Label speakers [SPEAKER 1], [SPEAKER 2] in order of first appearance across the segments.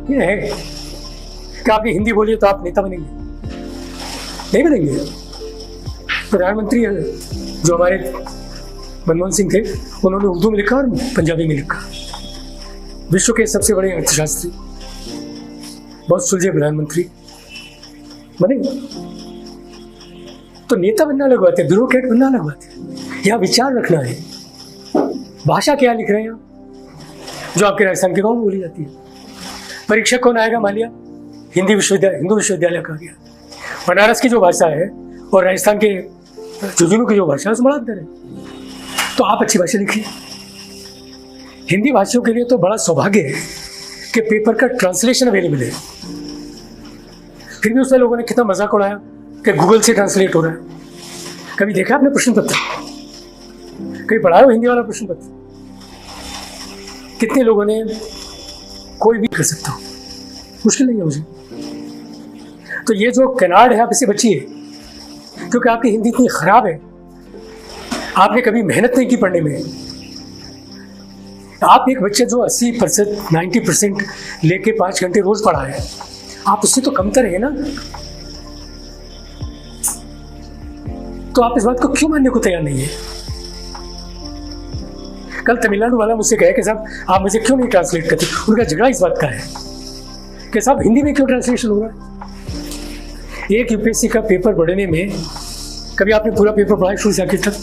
[SPEAKER 1] ये है कि आपने हिंदी बोली तो आप नेता बनेंगे, नहीं बनेंगे। प्रधानमंत्री जो हमारे मनमोहन सिंह थे, उन्होंने उर्दू में लिखा और पंजाबी में लिखा। विश्व के सबसे बड़े अर्थशास्त्री, बहुत सुलझे प्रधानमंत्री बने। तो नेता बनना अलग बात है, ब्यूरोक्रेट बनना अलग बात है। यहाँ विचार रखना है। भाषा क्या लिख रहे हैं आप, जो आपके राजस्थान के गाँव में बोली जाती है। परीक्षक कौन आएगा, मान लिया हिंदू विश्वविद्यालय का गया। बनारस की जो भाषा है और राजस्थान के झुंझुनू की जो भाषा है उसमें बड़ा अंतर है। तो आप अच्छी भाषा लिखिए। हिंदी भाषियों के लिए तो बड़ा सौभाग्य है कि पेपर का ट्रांसलेशन अवेलेबल है। फिर भी उसमें लोगों ने कितना मजाक उड़ाया कि गूगल से ट्रांसलेट हो रहा है। कभी देखा आपने प्रश्न पत्र? कभी पढ़ा हो हिंदी वाला प्रश्न पत्र? कितने लोगों ने, कोई भी कर सकता हो, मुश्किल नहीं है मुझे। तो ये जो कनाड है आप इससे बचिए, क्योंकि आपकी हिंदी इतनी खराब है, आपने कभी मेहनत नहीं की पढ़ने में। आप एक बच्चे जो 80% 90% लेके 5 घंटे रोज पढ़ा है, आप उससे तो कमतर है ना। तो आप इस बात को क्यों मानने को तैयार नहीं है? कल तमिलनाडु वाला मुझसे कहे कि साहब आप मुझे क्यों नहीं ट्रांसलेट करते। उनका झगड़ा इस बात का है कि साहब हिंदी में क्यों ट्रांसलेशन हो रहा है। एक यूपीएससी का पेपर पढ़ने में, कभी आपने पूरा पेपर पढ़ा शुरू से आखिर तक,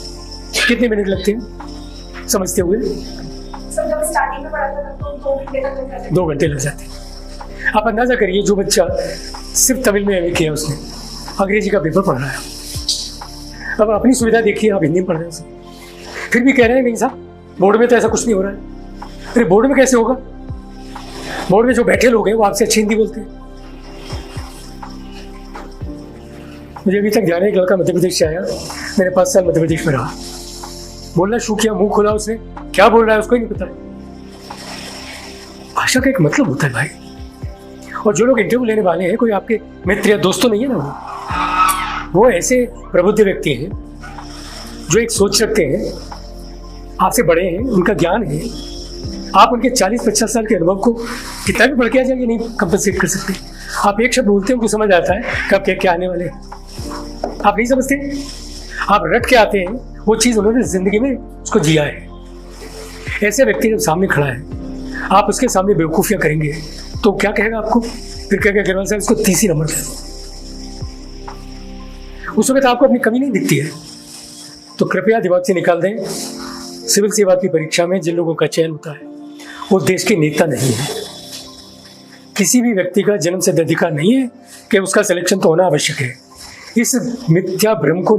[SPEAKER 1] कितने मिनट लगते हैं समझते हुए?
[SPEAKER 2] जब स्टार्टिंग में पढ़ा था तो 2 घंटे तक लग जाते।
[SPEAKER 1] 2 घंटे लग जाते। आप अंदाजा करिए, जो बच्चा सिर्फ तमिल में एमए किया उसने अंग्रेजी का पेपर पढ़ रहा है। अब अपनी सुविधा देखिए, आप हिंदी में पढ़ रहे हैं, फिर भी कह रहे हैं नहीं साहब बोर्ड में तो ऐसा कुछ नहीं हो रहा है। अरे बोर्ड में कैसे होगा? बोर्ड में जो बैठे लोग हैं वो आपसे अच्छी हिंदी बोलते हैं। मुझे अभी तक ध्यान है, एक लड़का मध्य प्रदेश से आया, मैंने 5 साल मध्य प्रदेश में रहा। बोलना शुरू किया, मुंह खोला उसने, क्या बोल रहा है उसको ही नहीं पता। भाषा का एक मतलब होता है भाई। और जो लोग इंटरव्यू लेने वाले हैं, कोई आपके मित्र या दोस्त तो नहीं है ना, वो ऐसे प्रबुद्ध व्यक्ति हैं जो एक सोच रखते हैं, आपसे बड़े हैं, उनका ज्ञान है। आप उनके 40-50 साल के अनुभव को कितना भी पढ़ के आ जाए, नहीं कंपनसेट कर सकते। आप एक शब्द बोलते हैं, उनको समझ आता है कब क्या आने वाले। आप नहीं समझते, आप रट के आते हैं, वो चीज़ उन्होंने जिंदगी में उसको जिया है। ऐसे व्यक्ति जब सामने खड़ा है, आप उसके सामने बेवकूफ़ियाँ करेंगे तो क्या कहेगा आपको? फिर कहेगा अग्रवाल साहब इसको 30 ही नंबर दे। उस वक्त आपको अपनी कमी नहीं दिखती है। तो कृपया दिमाग से निकाल दें, सिविल सेवा की परीक्षा में जिन लोगों का चयन होता है वो देश के नेता नहीं है। किसी भी व्यक्ति का जन्म सिद्ध अधिकार नहीं है कि उसका सिलेक्शन तो होना आवश्यक है। इस मिथ्या भ्रम को